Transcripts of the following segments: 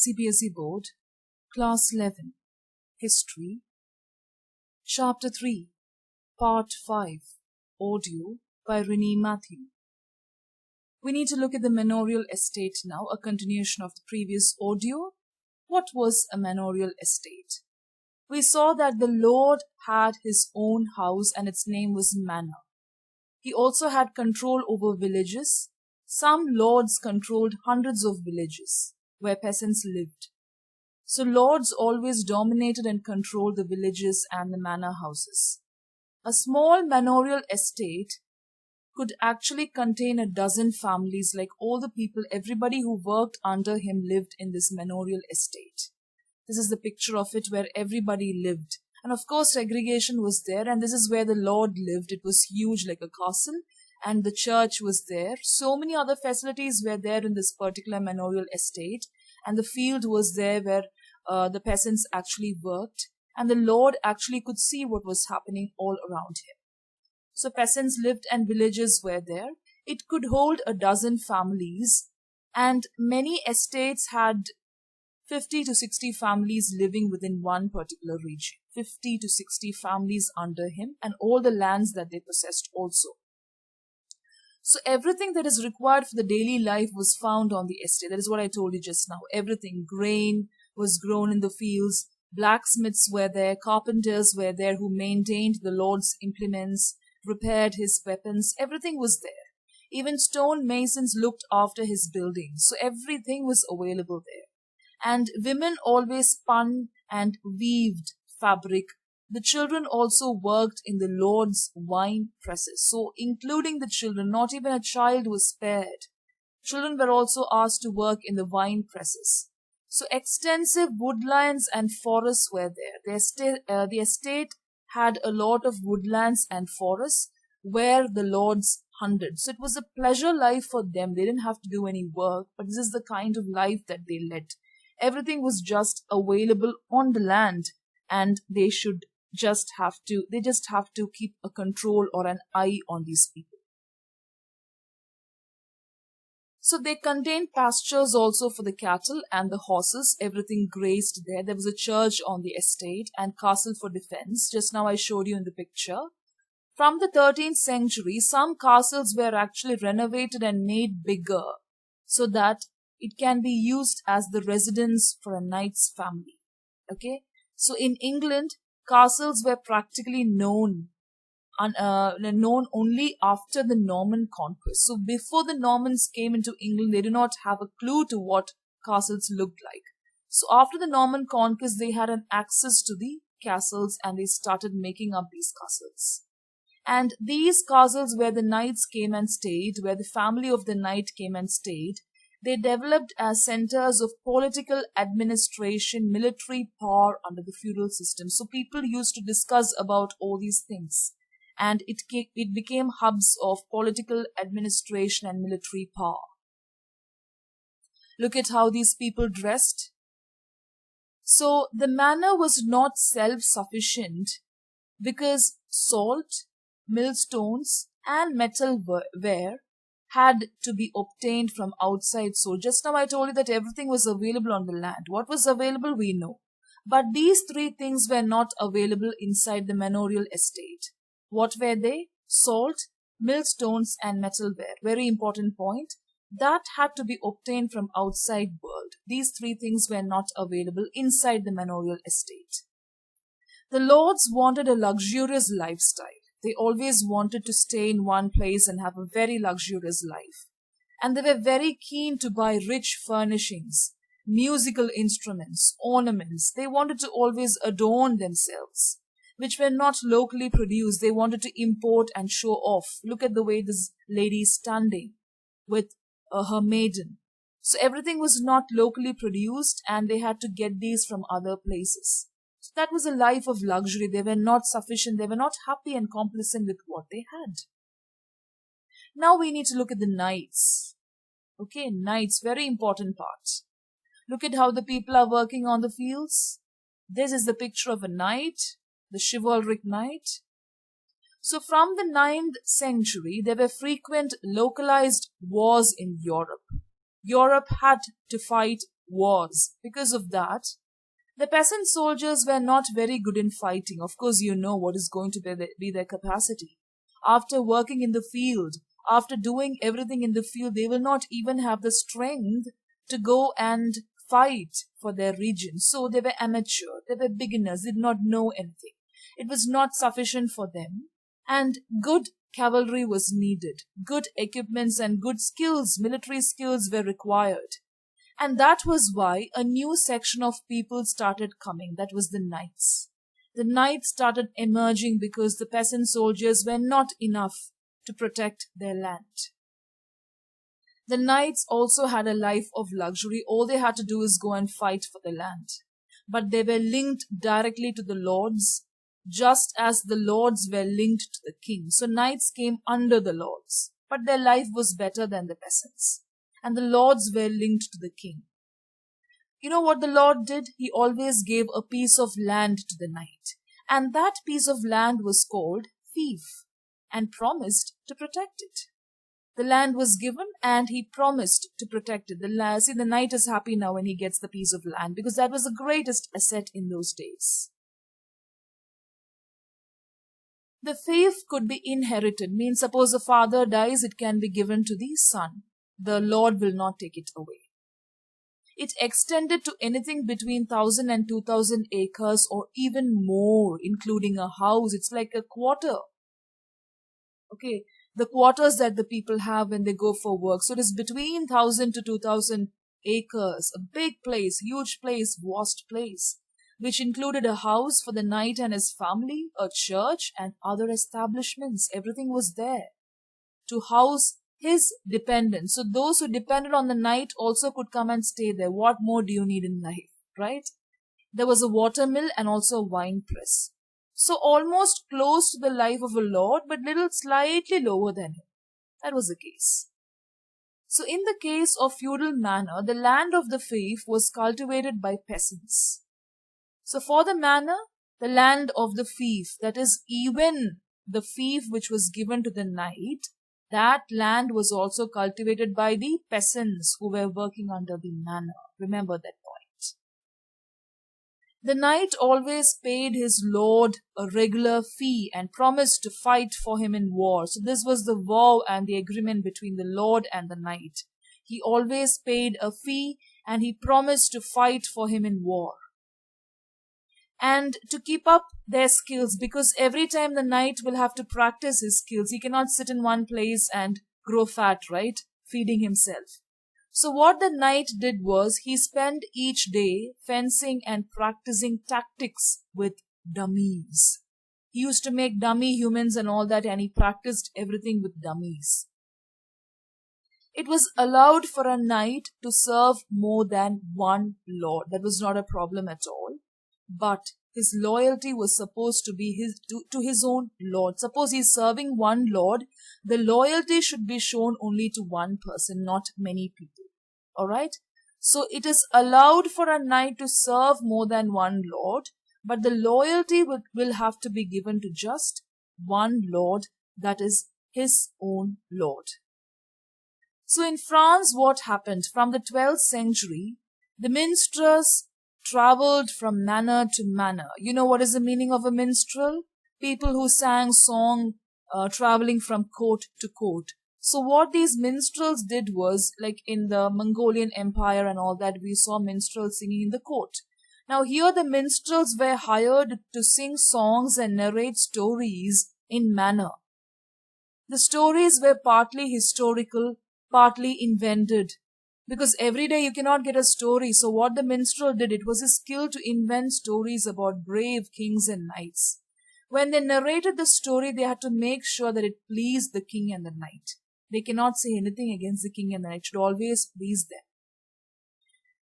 CBSE Board, Class 11, History, Chapter 3, Part 5, Audio by Renee Matthew. We need to look at the manorial estate now, a continuation of the previous audio. What was a manorial estate? We saw that the Lord had his own house and its name was manor. He also had control over villages. Some lords controlled hundreds of villages where peasants lived. So lords always dominated and controlled the villages and the manor houses. A small manorial estate could actually contain a dozen families, like all the people, everybody who worked under him lived in this manorial estate. This is the picture of it where everybody lived. And of course, segregation was there, and this is where the Lord lived. It was huge, like a castle, and the church was there. So many other facilities were there in this particular manorial estate, and the field was there where the peasants actually worked, and the Lord actually could see what was happening all around him. So peasants lived and villages were there. It could hold a dozen families, and many estates had 50 to 60 families living within one particular region. 50 to 60 families under him, and all the lands that they possessed also. So everything that is required for the daily life was found on the estate. That is what I told you just now. Everything, grain was grown in the fields, blacksmiths were there, carpenters were there who maintained the Lord's implements, repaired his weapons, everything was there. Even stone masons looked after his buildings. So everything was available there. And women always spun and weaved fabric. The children also worked in the Lord's wine presses. So including the children, not even a child was spared. Children were also asked to work in the wine presses. So extensive woodlands and forests were there. The estate had a lot of woodlands and forests where the lords hunted. So it was a pleasure life for them. They didn't have to do any work, but this is the kind of life that they led. Everything was just available on the land, and they just have to keep a control or an eye on these people. So they contained pastures also for the cattle and the horses. Everything grazed there. There was a church on the estate and castle for defense. Just now I showed you in the picture. From the 13th century, some castles were actually renovated and made bigger so that it can be used as the residence for a knight's family. Okay? So in England, castles were practically known only after the Norman conquest. So before the Normans came into England, they did not have a clue to what castles looked like. So after the Norman conquest, they had an access to the castles and they started making up these castles. And these castles where the knights came and stayed, where the family of the knight came and stayed, they developed as centers of political administration, military power under the feudal system. So people used to discuss about all these things. And it became hubs of political administration and military power. Look at how these people dressed. So the manor was not self-sufficient because salt, millstones, and metalware had to be obtained from outside. So just now I told you that everything was available on the land. What was available, we know. But these three things were not available inside the manorial estate. What were they? Salt, millstones, and metalware. Very important point. That had to be obtained from outside world. These three things were not available inside the manorial estate. The lords wanted a luxurious lifestyle. They always wanted to stay in one place and have a very luxurious life. And they were very keen to buy rich furnishings, musical instruments, ornaments. They wanted to always adorn themselves, which were not locally produced. They wanted to import and show off. Look at the way this lady is standing with her maiden. So everything was not locally produced and they had to get these from other places. So that was a life of luxury. They were not sufficient. They were not happy and complacent with what they had. Now we need to look at the knights. Okay, knights, very important part. Look at how the people are working on the fields. This is the picture of a knight, the chivalric knight. So from the 9th century, there were frequent localized wars in Europe. Europe had to fight wars. Because of that, the peasant soldiers were not very good in fighting. Of course, you know what is going to be their capacity. After working in the field, after doing everything in the field, they will not even have the strength to go and fight for their region. So they were amateur, they were beginners, did not know anything. It was not sufficient for them. And good cavalry was needed. Good equipments and good skills, military skills were required. And that was why a new section of people started coming. That was the knights. The knights started emerging because the peasant soldiers were not enough to protect their land. The knights also had a life of luxury. All they had to do is go and fight for the land. But they were linked directly to the lords, just as the lords were linked to the king. So knights came under the lords, but their life was better than the peasants. And the lords were linked to the king. You know what the lord did? He always gave a piece of land to the knight. And that piece of land was called fief and promised to protect it. The land was given and he promised to protect it. The knight is happy now when he gets the piece of land because that was the greatest asset in those days. The fief could be inherited. Means suppose the father dies, it can be given to the son. The Lord will not take it away. It extended to anything between 1,000 and 2,000 acres or even more, including a house. It's like a quarter. Okay, the quarters that the people have when they go for work. So it is between 1,000 to 2,000 acres, a big place, huge place, vast place, which included a house for the knight and his family, a church and other establishments. Everything was there to house his dependents. So those who depended on the knight also could come and stay there. What more do you need in life, right? There was a water mill and also a wine press. So almost close to the life of a lord, but little slightly lower than him. That was the case. So in the case of feudal manor, the land of the fief was cultivated by peasants. So for the manor, the land of the fief, that is even the fief which was given to the knight, that land was also cultivated by the peasants who were working under the manor. Remember that point. The knight always paid his lord a regular fee and promised to fight for him in war. So this was the vow and the agreement between the lord and the knight. He always paid a fee and he promised to fight for him in war. And to keep up their skills, because every time the knight will have to practice his skills. He cannot sit in one place and grow fat, right? Feeding himself. So what the knight did was he spent each day fencing and practicing tactics with dummies. He used to make dummy humans and all that, and he practiced everything with dummies. It was allowed for a knight to serve more than one lord. That was not a problem at all. But his loyalty was supposed to be to his own lord. Suppose he's serving one lord, the loyalty should be shown only to one person, not many people. Alright? So it is allowed for a knight to serve more than one lord, but the loyalty will have to be given to just one lord, that is his own lord. So in France, what happened? From the 12th century, the minstrels traveled from manor to manor. You know what is the meaning of a minstrel? People who sang song traveling from court to court. So what these minstrels did was, like in the Mongolian Empire and all that, we saw minstrels singing in the court. Now here the minstrels were hired to sing songs and narrate stories in manor. The stories were partly historical, partly invented. Because every day you cannot get a story. So what the minstrel did, it was his skill to invent stories about brave kings and knights. When they narrated the story, they had to make sure that it pleased the king and the knight. They cannot say anything against the king and the knight. It should always please them.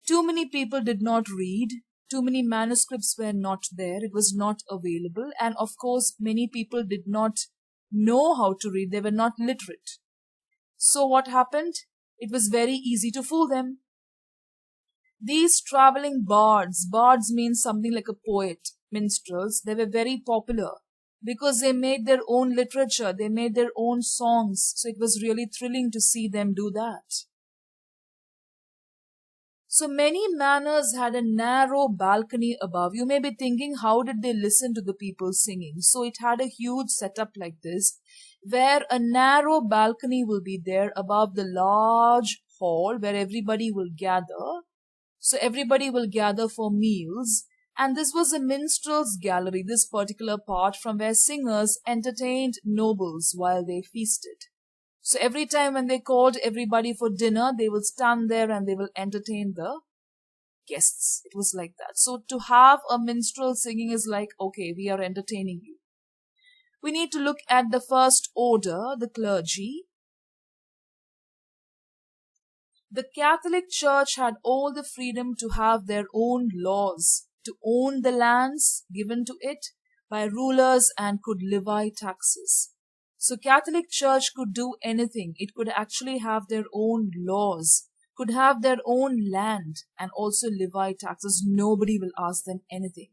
Too many people did not read. Too many manuscripts were not there. It was not available. And of course, many people did not know how to read. They were not literate. So what happened? It was very easy to fool them. These traveling bards means something like a poet, minstrels, they were very popular because they made their own literature, they made their own songs. So it was really thrilling to see them do that. So many manors had a narrow balcony above. You may be thinking, how did they listen to the people singing? So it had a huge setup like this, where a narrow balcony will be there above the large hall where everybody will gather. So everybody will gather for meals. And this was a minstrel's gallery, this particular part, from where singers entertained nobles while they feasted. So every time when they called everybody for dinner, they will stand there and they will entertain the guests. It was like that. So to have a minstrel singing is like, okay, we are entertaining you. We need to look at the first order, the clergy. The Catholic Church had all the freedom to have their own laws, to own the lands given to it by rulers, and could levy taxes. So Catholic Church could do anything. It could actually have their own laws, could have their own land, and also levy taxes. Nobody will ask them anything.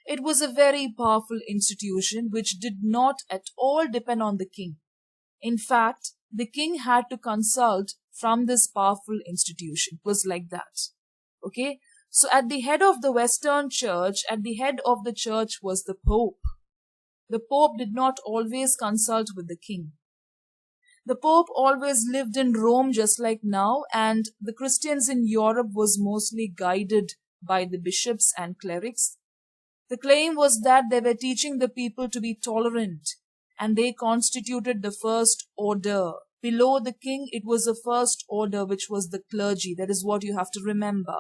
It was a very powerful institution which did not at all depend on the king. In fact, the king had to consult from this powerful institution. It was like that. Okay? So at the head of the Western Church, at the head of the church was the Pope. The Pope did not always consult with the king. The Pope always lived in Rome just like now, and the Christians in Europe was mostly guided by the bishops and clerics. The claim was that they were teaching the people to be tolerant, and they constituted the first order. Below the king, it was the first order, which was the clergy. That is what you have to remember.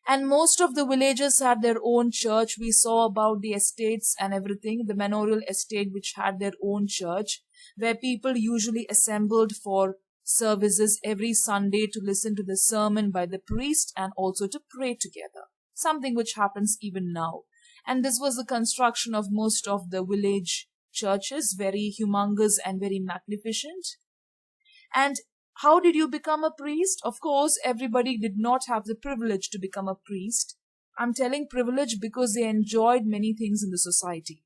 And most of the villages had their own church. We saw about the estates and everything, the manorial estate which had their own church, where people usually assembled for services every Sunday to listen to the sermon by the priest and also to pray together. Something which happens even now. And this was the construction of most of the village churches, very humongous and very magnificent. And how did you become a priest? Of course, everybody did not have the privilege to become a priest. I'm telling privilege because they enjoyed many things in the society.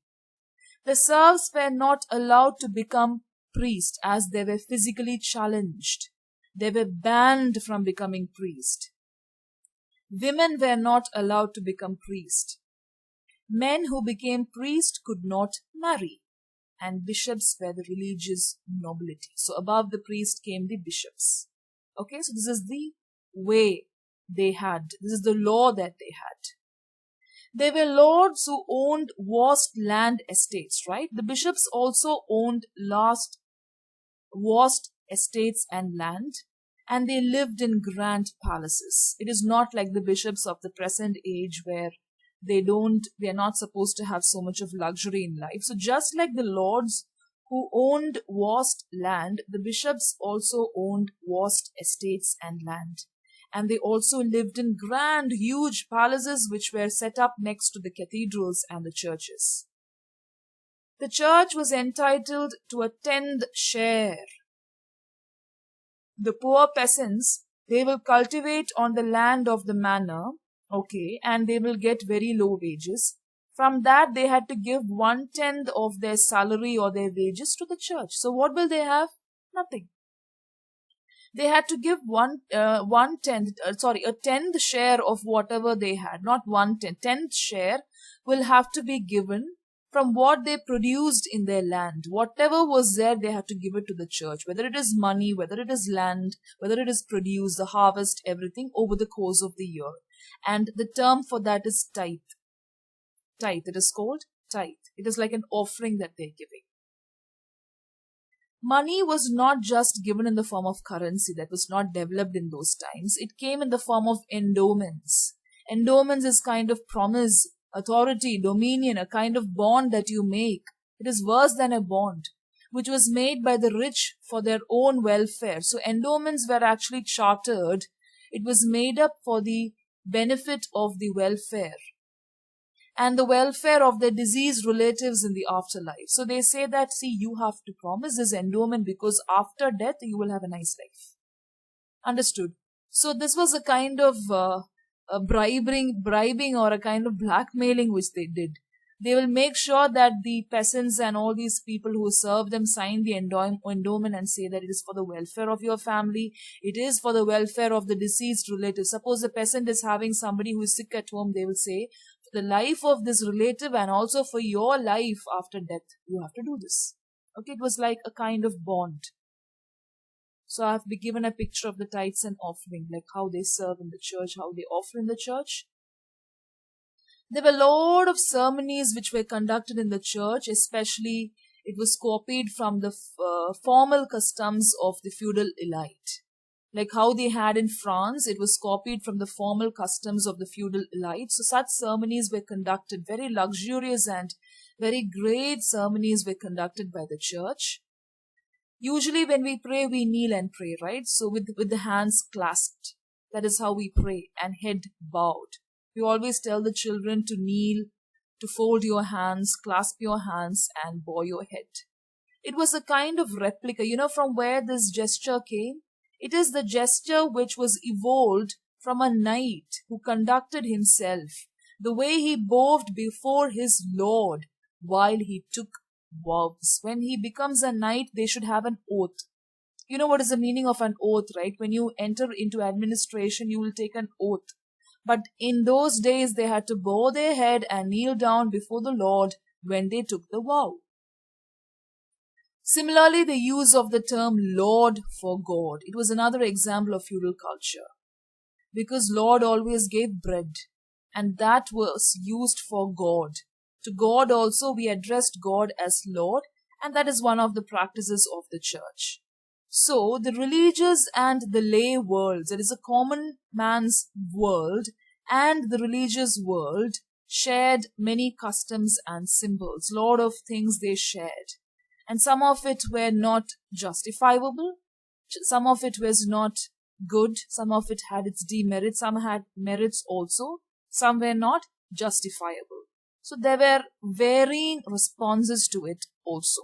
The serfs were not allowed to become priests as they were physically challenged. They were banned from becoming priest. Women were not allowed to become priest. Men who became priest could not marry. And bishops were the religious nobility. So above the priest came the bishops. Okay, so this is the way they had. This is the law that they had. They were lords who owned vast land estates, right? The bishops also owned vast estates and land, and they lived in grand palaces. It is not like the bishops of the present age where they are not supposed to have so much of luxury in life. So just like the lords who owned vast land, the bishops also owned vast estates and land. And they also lived in grand, huge palaces which were set up next to the cathedrals and the churches. The church was entitled to a 10th share. The poor peasants, they will cultivate on the land of the manor. Okay, and they will get very low wages. From that, they had to give 1/10 of their salary or their wages to the church. So what will they have? Nothing. They had to give a 10th share of whatever they had, not 1/10. 10th share will have to be given from what they produced in their land. Whatever was there, they had to give it to the church. Whether it is money, whether it is land, whether it is produce, the harvest, everything over the course of the year. And the term for that is tithe. Tithe. It is called tithe. It is like an offering that they're giving. Money was not just given in the form of currency. That was not developed in those times. It came in the form of endowments. Endowments is kind of promise, authority, dominion, a kind of bond that you make. It is worse than a bond, which was made by the rich for their own welfare. So endowments were actually chartered. It was made up for the benefit of the welfare and the welfare of their deceased relatives in the afterlife. So they say that, see, you have to promise this endowment because after death you will have a nice life. Understood? So this was a kind of bribing or a kind of blackmailing which they did. They will make sure that the peasants and all these people who serve them sign the endowment and say that it is for the welfare of your family. It is for the welfare of the deceased relative. Suppose a peasant is having somebody who is sick at home, they will say, for the life of this relative and also for your life after death, you have to do this. Okay, it was like a kind of bond. So I have been given a picture of the tithes and offering, like how they serve in the church, how they offer in the church. There were a lot of ceremonies which were conducted in the church, especially it was copied from the formal customs of the feudal elite. Like how they had in France, it was copied from the formal customs of the feudal elite. So such ceremonies were conducted, very luxurious and very great ceremonies were conducted by the church. Usually when we pray, we kneel and pray, right? So with the hands clasped, that is how we pray, and head bowed. We always tell the children to kneel, to fold your hands, clasp your hands, and bow your head. It was a kind of replica, from where this gesture came. It is the gesture which was evolved from a knight who conducted himself, the way he bowed before his lord while he took vows. When he becomes a knight, they should have an oath. You know what is the meaning of an oath, right? When you enter into administration, you will take an oath. But in those days, they had to bow their head and kneel down before the Lord when they took the vow. Similarly, the use of the term Lord for God. It was another example of feudal culture. Because Lord always gave bread, and that was used for God. To God also, we addressed God as Lord, and that is one of the practices of the church. So, the religious and the lay worlds, that is a common man's world and the religious world, shared many customs and symbols. A lot of things they shared. And some of it were not justifiable. Some of it was not good. Some of it had its demerits. Some had merits also. Some were not justifiable. So there were varying responses to it also.